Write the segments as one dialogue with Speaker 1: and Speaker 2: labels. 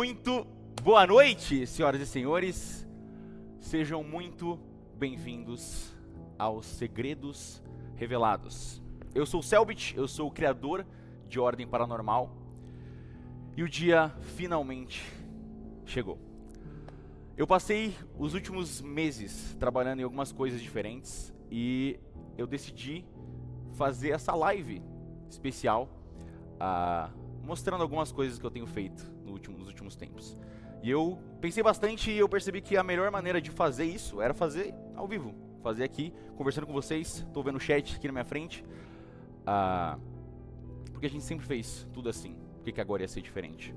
Speaker 1: Muito boa noite, senhoras e senhores. Sejam muito bem-vindos aos Segredos Revelados. Eu sou o Selbit, eu sou o criador de Ordem Paranormal. E o dia finalmente chegou. Eu passei os últimos meses trabalhando em algumas coisas diferentes e eu decidi fazer essa live especial mostrando algumas coisas que eu tenho feito nos últimos tempos. E eu pensei bastante e eu percebi que a melhor maneira de fazer isso era fazer ao vivo. Fazer aqui, conversando com vocês. Estou vendo o chat aqui na minha frente. Porque a gente sempre fez tudo assim. Por que agora ia ser diferente?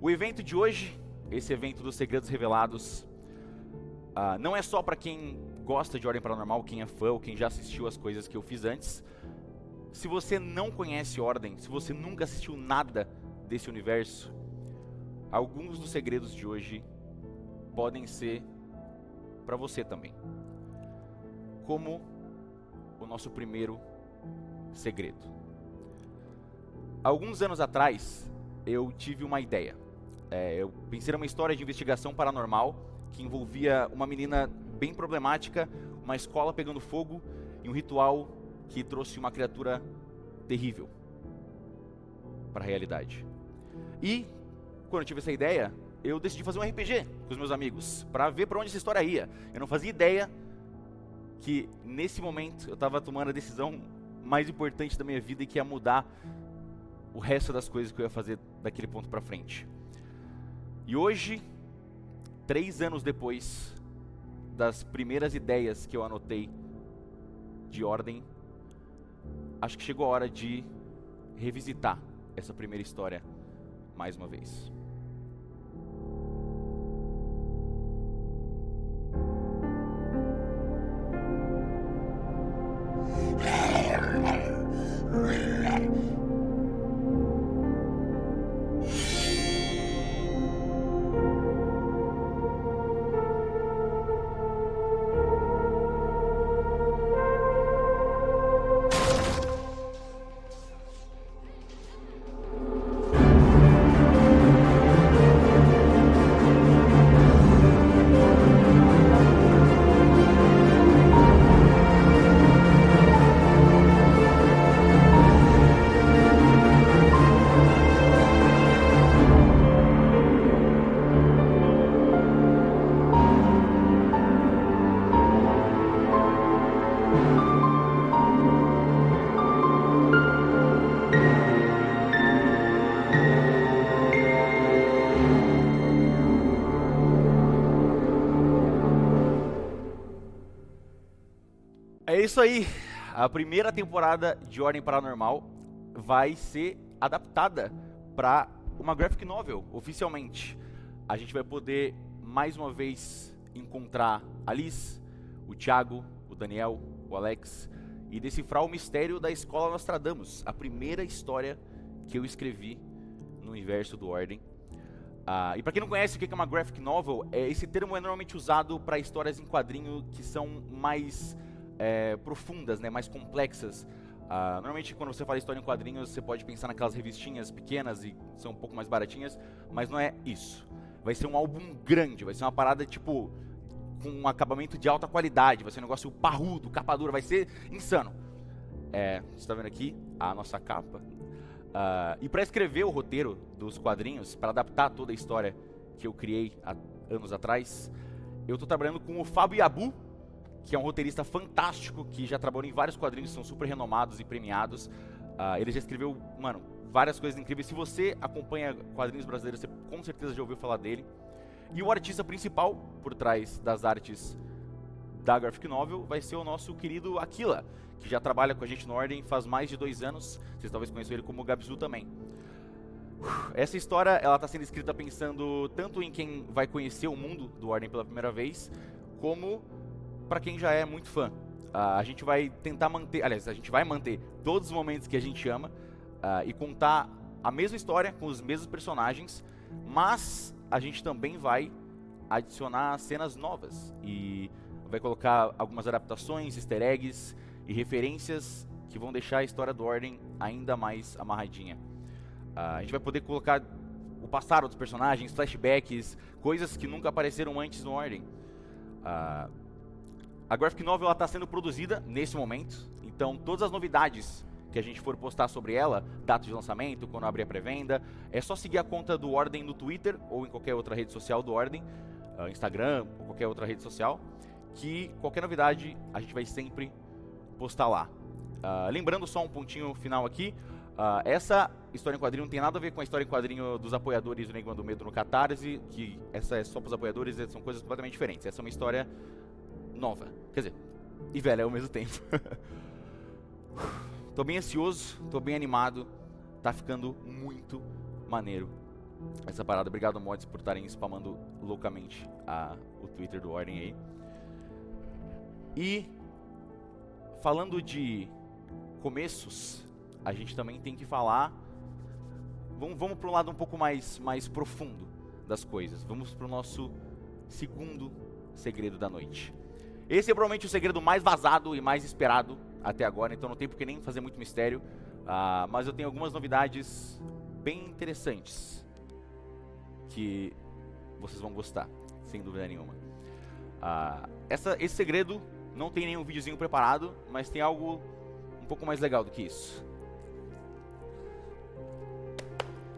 Speaker 1: O evento de hoje, esse evento dos Segredos Revelados, não é só para quem gosta de Ordem Paranormal, quem é fã ou quem já assistiu as coisas que eu fiz antes. Se você não conhece Ordem, se você nunca assistiu nada desse universo, alguns dos segredos de hoje podem ser para você também. Como o nosso primeiro segredo. Alguns anos atrás, eu tive uma ideia. Eu pensei numa história de investigação paranormal que envolvia uma menina bem problemática, uma escola pegando fogo e um ritual que trouxe uma criatura terrível para a realidade. E, quando eu tive essa ideia, eu decidi fazer um RPG com os meus amigos, para ver para onde essa história ia. Eu não fazia ideia que, nesse momento, eu estava tomando a decisão mais importante da minha vida e que ia mudar o resto das coisas que eu ia fazer daquele ponto para frente. E hoje, 3 anos depois das primeiras ideias que eu anotei de Ordem, acho que chegou a hora de revisitar essa primeira história mais uma vez. É isso aí, a primeira temporada de Ordem Paranormal vai ser adaptada para uma graphic novel, oficialmente. A gente vai poder, mais uma vez, encontrar a Liz, o Thiago, o Daniel, o Alex, e decifrar o mistério da Escola Nostradamus, a primeira história que eu escrevi no universo do Ordem. E para quem não conhece o que é uma graphic novel, esse termo é normalmente usado para histórias em quadrinho que são mais profundas, né, mais complexas. Normalmente quando você fala história em quadrinhos, você pode pensar naquelas revistinhas pequenas e são um pouco mais baratinhas, mas não é isso. Vai ser um álbum grande, vai ser uma parada tipo com um acabamento de alta qualidade, vai ser um negócio parrudo, capa dura, vai ser insano. Você está vendo aqui a nossa capa. E para escrever o roteiro dos quadrinhos, para adaptar toda a história que eu criei há anos atrás, eu estou trabalhando com o Fábio Yabu, que é um roteirista fantástico, que já trabalhou em vários quadrinhos que são super renomados e premiados. Ele já escreveu, várias coisas incríveis. Se você acompanha quadrinhos brasileiros, você com certeza já ouviu falar dele. E o artista principal por trás das artes da graphic novel vai ser o nosso querido Aquila, que já trabalha com a gente no Ordem faz mais de 2 anos. Vocês talvez conheçam ele como Gabzu também. Essa história ela está sendo escrita pensando tanto em quem vai conhecer o mundo do Ordem pela primeira vez, como para quem já é muito fã. A gente vai tentar manter, aliás, a gente vai manter todos os momentos que a gente ama e contar a mesma história com os mesmos personagens, mas a gente também vai adicionar cenas novas e vai colocar algumas adaptações, easter eggs e referências que vão deixar a história do Ordem ainda mais amarradinha. A gente vai poder colocar o passado dos personagens, flashbacks, coisas que nunca apareceram antes no Ordem. A Graphic Novel está sendo produzida nesse momento, então todas as novidades que a gente for postar sobre ela, data de lançamento, quando abrir a pré-venda, é só seguir a conta do Ordem no Twitter ou em qualquer outra rede social do Ordem, Instagram ou qualquer outra rede social, que qualquer novidade a gente vai sempre postar lá. Lembrando só um pontinho final aqui, essa história em quadrinho não tem nada a ver com a história em quadrinho dos apoiadores do Negando Medo no Catarse, que essa é só para os apoiadores, são coisas completamente diferentes. Essa é uma história nova, quer dizer, e velha ao mesmo tempo. Tô bem ansioso, tô bem animado, tá ficando muito maneiro essa parada. Obrigado, mods, por estarem spamando loucamente o Twitter do Ordem aí. E falando de começos, a gente também tem que falar, vamos para um lado um pouco mais profundo das coisas. Vamos para o nosso segundo segredo da noite. Esse é provavelmente o segredo mais vazado e mais esperado até agora, então não tem por que nem fazer muito mistério, mas eu tenho algumas novidades bem interessantes que vocês vão gostar, sem dúvida nenhuma. Esse segredo não tem nenhum videozinho preparado, mas tem algo um pouco mais legal do que isso.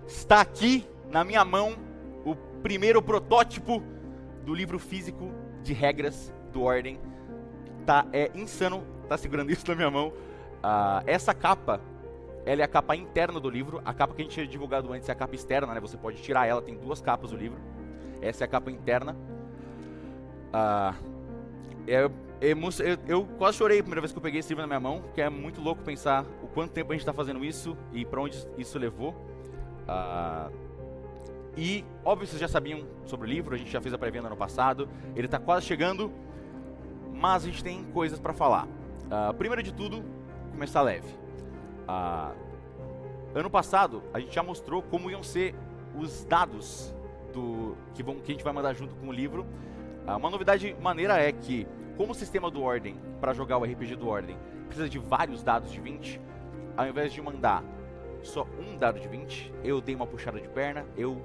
Speaker 1: Está aqui na minha mão o primeiro protótipo do livro físico de regras do Ordem. É insano, tá segurando isso na minha mão. Essa capa, ela é a capa interna do livro. A capa que a gente tinha divulgado antes é a capa externa, né? Você pode tirar ela, tem duas capas do livro. Essa é a capa interna. Eu quase chorei a primeira vez que eu peguei esse livro na minha mão, que é muito louco pensar o quanto tempo a gente está fazendo isso e para onde isso levou. E, óbvio, vocês já sabiam sobre o livro, a gente já fez a pré-venda ano passado, ele está quase chegando, mas a gente tem coisas para falar. Primeiro de tudo, começar leve. Ano passado, a gente já mostrou como iam ser os dados que a gente vai mandar junto com o livro. Uma novidade maneira é que, como o sistema do Ordem, para jogar o RPG do Ordem, precisa de vários dados de 20, ao invés de mandar só um dado de 20, eu dei uma puxada de perna, eu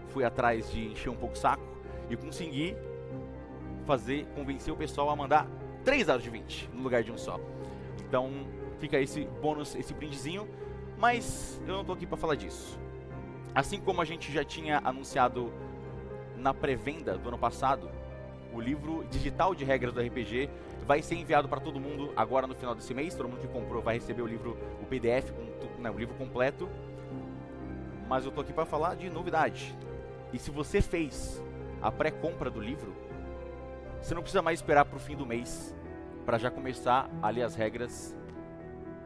Speaker 1: fui atrás de encher um pouco o saco e consegui convencer o pessoal a mandar 3 dados de 20 no lugar de um só. Então fica esse bônus, esse brindezinho, mas eu não tô aqui para falar disso. Assim como a gente já tinha anunciado na pré-venda do ano passado, o livro digital de regras do RPG vai ser enviado para todo mundo agora no final desse mês. Todo mundo que comprou vai receber o PDF, o livro completo. Mas eu tô aqui para falar de novidade. E se você fez a pré-compra do livro, você não precisa mais esperar para o fim do mês para já começar a ler as regras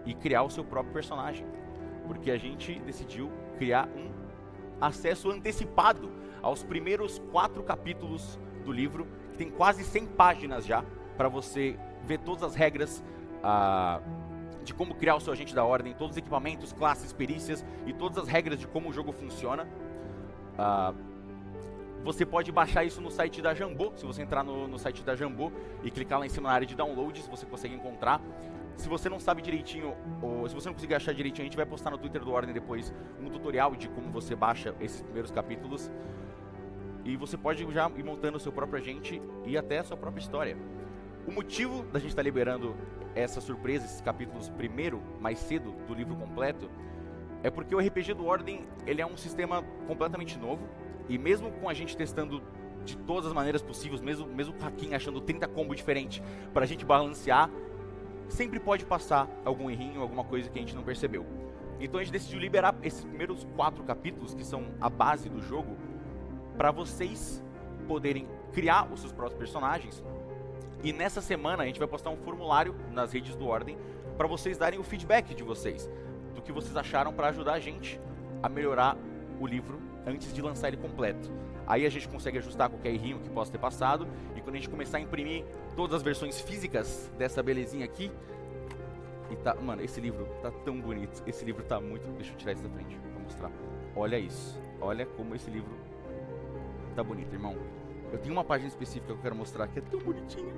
Speaker 1: e criar o seu próprio personagem. Porque a gente decidiu criar um acesso antecipado aos primeiros 4 capítulos do livro, que tem quase 100 páginas já, para você ver todas as regras de como criar o seu agente da Ordem, todos os equipamentos, classes, perícias e todas as regras de como o jogo funciona. Você pode baixar isso no site da Jambô. Se você entrar no site da Jambô e clicar lá em cima na área de downloads, você consegue encontrar. Se você não sabe direitinho, ou se você não conseguir achar direitinho, a gente vai postar no Twitter do Ordem depois um tutorial de como você baixa esses primeiros capítulos. E você pode já ir montando o seu próprio agente e até a sua própria história. O motivo da gente estar liberando essa surpresa, esses capítulos primeiro, mais cedo, do livro completo, é porque o RPG do Ordem, ele é um sistema completamente novo. E mesmo com a gente testando de todas as maneiras possíveis, mesmo o Hakim achando 30 combos diferentes pra gente balancear, sempre pode passar algum errinho, alguma coisa que a gente não percebeu. Então a gente decidiu liberar esses primeiros 4 capítulos, que são a base do jogo, para vocês poderem criar os seus próprios personagens. E nessa semana a gente vai postar um formulário nas redes do Ordem para vocês darem o feedback de vocês, do que vocês acharam, para ajudar a gente a melhorar o livro antes de lançar ele completo. Aí a gente consegue ajustar qualquer errinho que possa ter passado, e quando a gente começar a imprimir todas as versões físicas dessa belezinha aqui, e tá, mano, esse livro tá tão bonito, esse livro tá muito... Deixa eu tirar isso da frente, vou mostrar. Olha isso, olha como esse livro tá bonito, irmão. Eu tenho uma página específica que eu quero mostrar, que é tão bonitinho.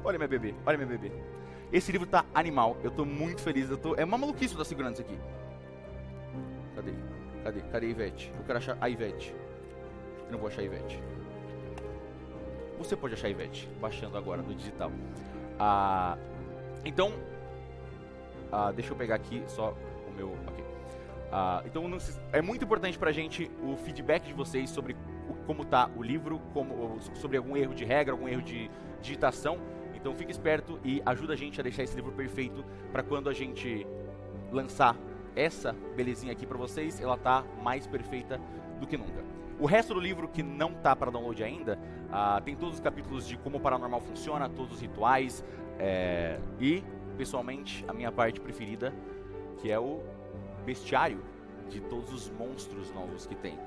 Speaker 1: Olha minha bebê, olha minha bebê. Esse livro tá animal, eu tô muito feliz, é uma maluquice eu tô segurando isso aqui. Cadê? Cadê? Cadê a Ivete? Eu quero achar a Ivete. Eu não vou achar a Ivete. Você pode achar a Ivete, baixando agora no digital. Então, deixa eu pegar aqui só o meu... Ok. Então, é muito importante pra gente o feedback de vocês sobre como tá o livro, sobre algum erro de regra, algum erro de digitação. Então, fique esperto e ajuda a gente a deixar esse livro perfeito para quando a gente lançar essa belezinha aqui pra vocês, ela tá mais perfeita do que nunca. O resto do livro que não tá para download ainda, tem todos os capítulos de como o paranormal funciona, todos os rituais, e, pessoalmente, a minha parte preferida, que é o bestiário de todos os monstros novos que tem.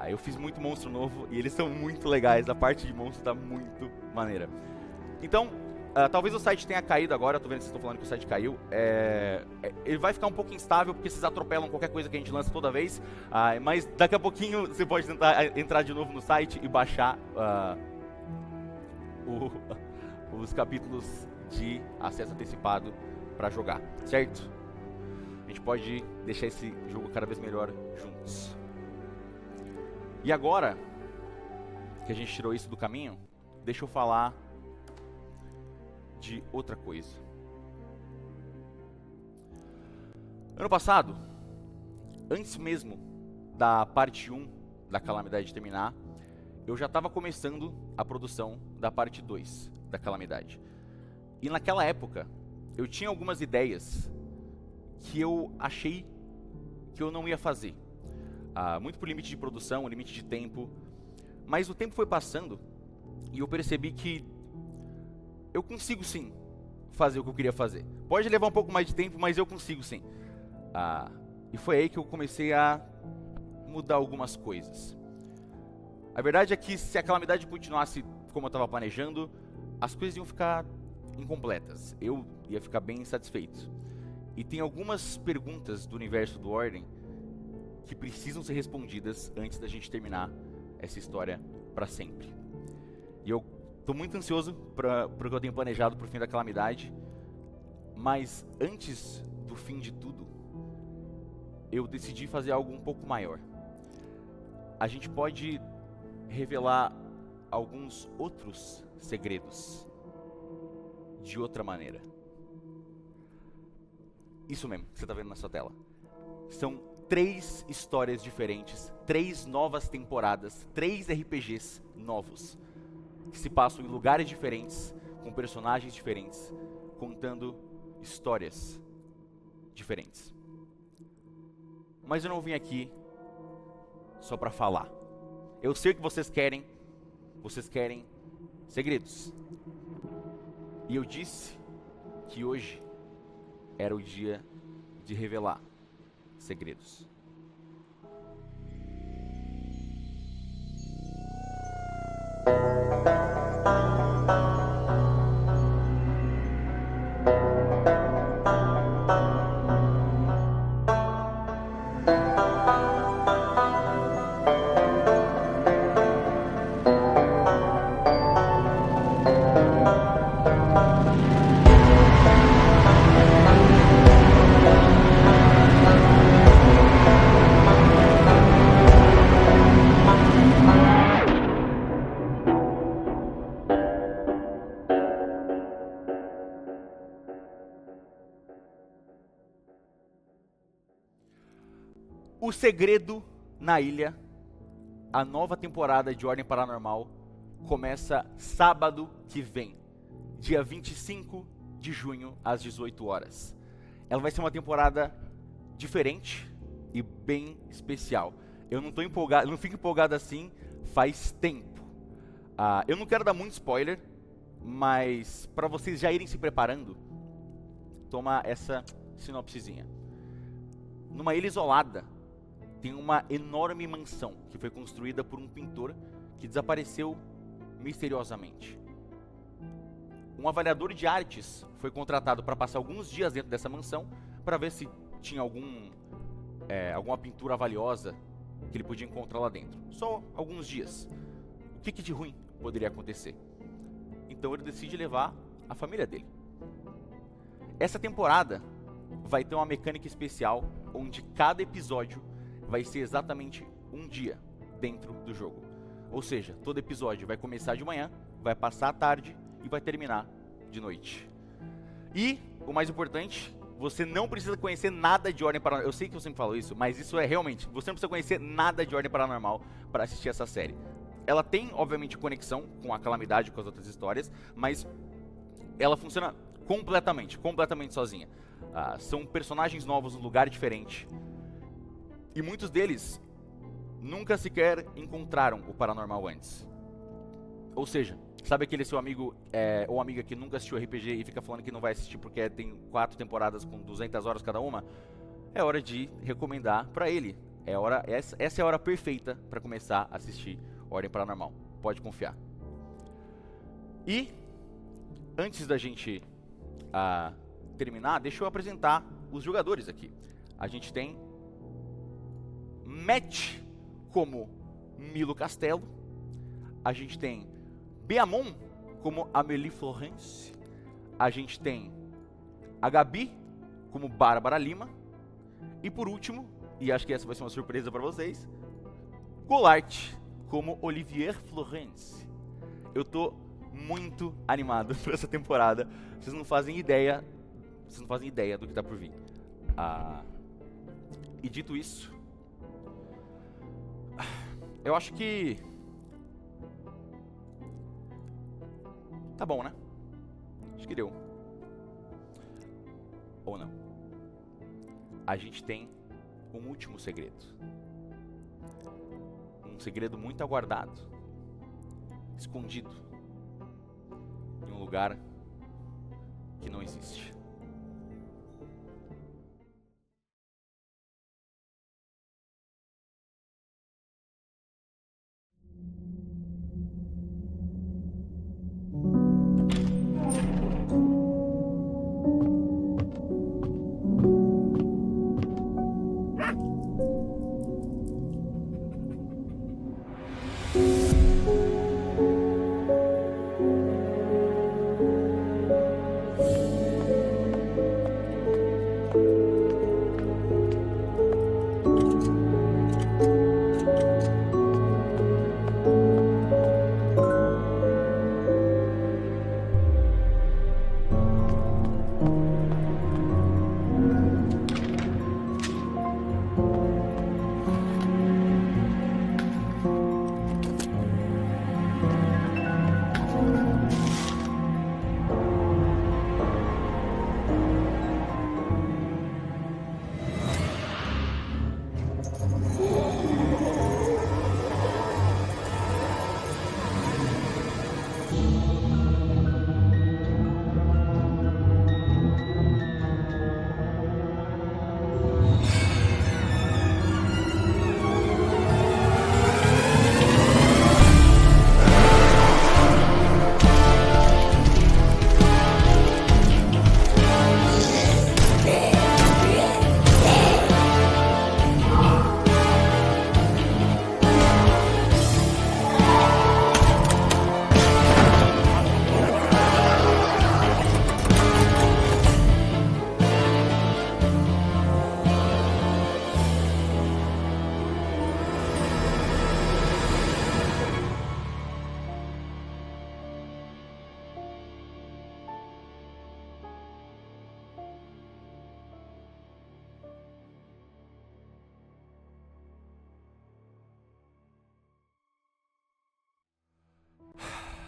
Speaker 1: Eu fiz muito monstro novo e eles são muito legais, a parte de monstro tá muito maneira. Então, talvez o site tenha caído agora, eu tô vendo que vocês estão falando que o site caiu. Ele vai ficar um pouco instável porque vocês atropelam qualquer coisa que a gente lança toda vez. Mas daqui a pouquinho você pode tentar entrar de novo no site e baixar os capítulos de acesso antecipado para jogar, certo? A gente pode deixar esse jogo cada vez melhor juntos. E agora que a gente tirou isso do caminho, deixa eu falar de outra coisa. Ano passado, antes mesmo da parte 1 da Calamidade terminar, eu já estava começando a produção da parte 2 da Calamidade. E naquela época, eu tinha algumas ideias que eu achei que eu não ia fazer. Muito por limite de produção, limite de tempo. Mas o tempo foi passando e eu percebi que eu consigo sim fazer o que eu queria fazer. Pode levar um pouco mais de tempo, mas eu consigo sim. E foi aí que eu comecei a mudar algumas coisas. A verdade é que se a Calamidade continuasse como eu estava planejando, as coisas iam ficar incompletas. Eu ia ficar bem insatisfeito. E tem algumas perguntas do universo do Ordem que precisam ser respondidas antes da gente terminar essa história para sempre. E eu tô muito ansioso para o que eu tenho planejado pro fim da Calamidade. Mas antes do fim de tudo, eu decidi fazer algo um pouco maior. A gente pode revelar alguns outros segredos de outra maneira. Isso mesmo, que você tá vendo na sua tela. São 3 histórias diferentes, 3 novas temporadas, 3 RPGs novos, que se passam em lugares diferentes, com personagens diferentes, contando histórias diferentes. Mas eu não vim aqui só pra falar. Eu sei que vocês querem segredos. E eu disse que hoje era o dia de revelar segredos. O Segredo na Ilha, a nova temporada de Ordem Paranormal, começa sábado que vem, dia 25 de junho, às 18 horas. Ela vai ser uma temporada diferente e bem especial. Eu não tô empolgado, eu não fico empolgado assim faz tempo. Eu não quero dar muito spoiler, mas para vocês já irem se preparando, toma essa sinopsezinha. Numa ilha isolada, tem uma enorme mansão que foi construída por um pintor que desapareceu misteriosamente. Um avaliador de artes foi contratado para passar alguns dias dentro dessa mansão para ver se tinha alguma pintura valiosa que ele podia encontrar lá dentro. Só alguns dias. O que de ruim poderia acontecer? Então ele decide levar a família dele. Essa temporada vai ter uma mecânica especial onde cada episódio vai ser exatamente um dia dentro do jogo. Ou seja, todo episódio vai começar de manhã, vai passar à tarde e vai terminar de noite. E, o mais importante, você não precisa conhecer nada de Ordem Paranormal. Eu sei que eu sempre falo isso, mas isso é realmente, você não precisa conhecer nada de Ordem Paranormal para assistir essa série. Ela tem, obviamente, conexão com a Calamidade, com as outras histórias, mas ela funciona completamente sozinha. São personagens novos, num lugar diferente. E muitos deles nunca sequer encontraram o paranormal antes. Ou seja, sabe aquele seu amigo ou amiga que nunca assistiu RPG e fica falando que não vai assistir porque tem 4 temporadas com 200 horas cada uma? É hora de recomendar pra ele. Essa é a hora perfeita pra começar a assistir Ordem Paranormal. Pode confiar. E, antes da gente terminar, deixa eu apresentar os jogadores aqui. A gente tem Matt como Milo Castelo. A gente tem Beamon como Amélie Florence. A gente tem a Gabi como Bárbara Lima. E por último, e acho que essa vai ser uma surpresa para vocês, Golart como Olivier Florence. Eu tô muito animado por essa temporada. Vocês não fazem ideia do que tá por vir. E dito isso, eu acho que tá bom, né? Acho que deu. Ou não. A gente tem um último segredo. Um segredo muito aguardado. Escondido. Em um lugar que não existe.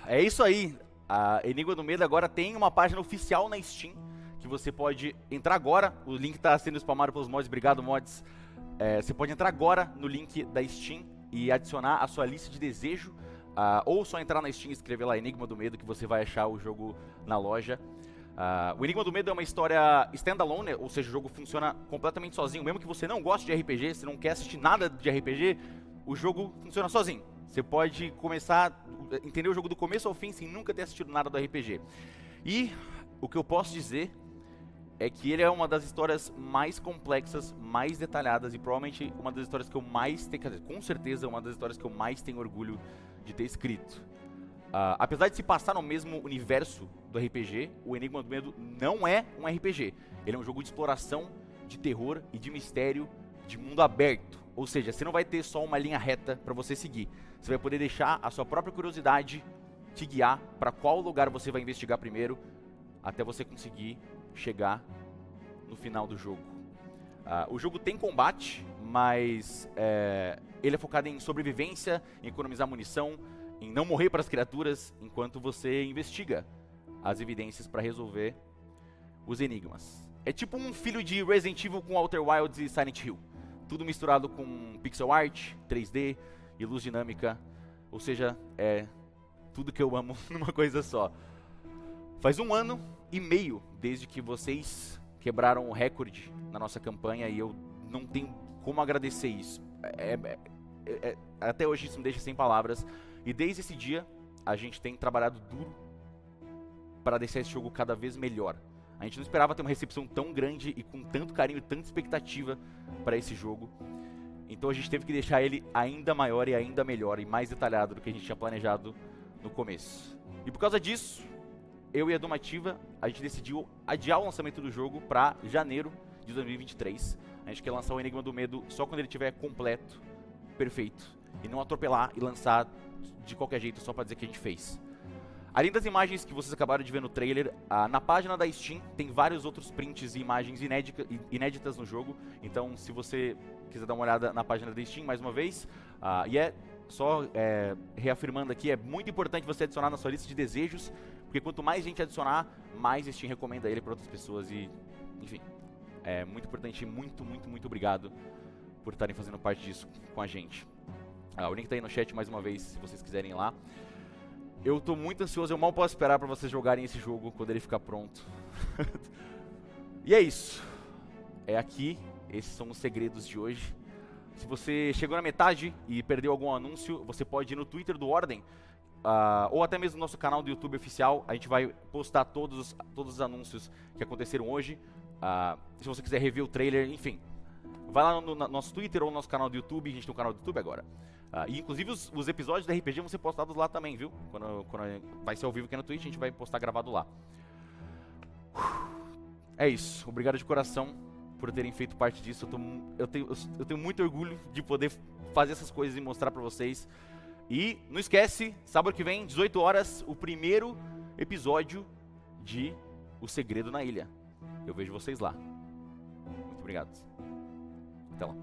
Speaker 1: É isso aí. A Enigma do Medo agora tem uma página oficial na Steam que você pode entrar agora. O link está sendo spamado pelos mods. Obrigado, mods. Você pode entrar agora no link da Steam e adicionar a sua lista de desejo. Ou só entrar na Steam e escrever lá Enigma do Medo que você vai achar o jogo na loja. O Enigma do Medo é uma história standalone, ou seja, o jogo funciona completamente sozinho. Mesmo que você não goste de RPG, se não quer assistir nada de RPG, o jogo funciona sozinho. Você pode começar a entender o jogo do começo ao fim sem nunca ter assistido nada do RPG. E o que eu posso dizer é que ele é uma das histórias mais complexas, mais detalhadas e provavelmente uma das histórias que eu mais tenho, quer dizer, com certeza uma das histórias que eu mais tenho orgulho de ter escrito. Apesar de se passar no mesmo universo do RPG, o Enigma do Medo não é um RPG. Ele é um jogo de exploração, de terror e de mistério, de mundo aberto. Ou seja, você não vai ter só uma linha reta para você seguir. Você vai poder deixar a sua própria curiosidade te guiar para qual lugar você vai investigar primeiro, até você conseguir chegar no final do jogo. O jogo tem combate, mas ele é focado em sobrevivência, em economizar munição, em não morrer para as criaturas, enquanto você investiga as evidências para resolver os enigmas. É tipo um filho de Resident Evil com Outer Wilds e Silent Hill. Tudo misturado com pixel art, 3D e luz dinâmica. Ou seja, é tudo que eu amo numa coisa só. Faz 1 ano e meio desde que vocês quebraram o recorde na nossa campanha e eu não tenho como agradecer isso. Até hoje isso me deixa sem palavras. E desde esse dia, a gente tem trabalhado duro para deixar esse jogo cada vez melhor. A gente não esperava ter uma recepção tão grande e com tanto carinho e tanta expectativa para esse jogo. Então a gente teve que deixar ele ainda maior e ainda melhor e mais detalhado do que a gente tinha planejado no começo. E por causa disso, eu e a Domativa, a gente decidiu adiar o lançamento do jogo para janeiro de 2023. A gente quer lançar o Enigma do Medo só quando ele estiver completo, perfeito. E não atropelar e lançar de qualquer jeito só para dizer que a gente fez. Além das imagens que vocês acabaram de ver no trailer, na página da Steam tem vários outros prints e imagens inéditas no jogo. Então, se você quiser dar uma olhada na página da Steam, mais uma vez, só reafirmando aqui, é muito importante você adicionar na sua lista de desejos, porque quanto mais gente adicionar, mais a Steam recomenda ele para outras pessoas e, enfim, é muito importante e muito obrigado por estarem fazendo parte disso com a gente. O link tá aí no chat mais uma vez, se vocês quiserem ir lá. Eu tô muito ansioso, eu mal posso esperar pra vocês jogarem esse jogo quando ele ficar pronto. E é isso. É aqui, esses são os segredos de hoje. Se você chegou na metade e perdeu algum anúncio, você pode ir no Twitter do Ordem, ou até mesmo no nosso canal do YouTube oficial. A gente vai postar todos os anúncios que aconteceram hoje. Se você quiser rever o trailer, enfim, vai lá no nosso Twitter ou no nosso canal do YouTube. A gente tem um canal do YouTube agora. E inclusive os episódios da RPG vão ser postados lá também, viu? Quando vai ser ao vivo aqui no Twitch, a gente vai postar gravado lá. É isso. Obrigado de coração por terem feito parte disso. Eu tenho muito orgulho de poder fazer essas coisas e mostrar pra vocês. E não esquece, sábado que vem, 18 horas, o primeiro episódio de O Segredo na Ilha. Eu vejo vocês lá. Muito obrigado. Até lá.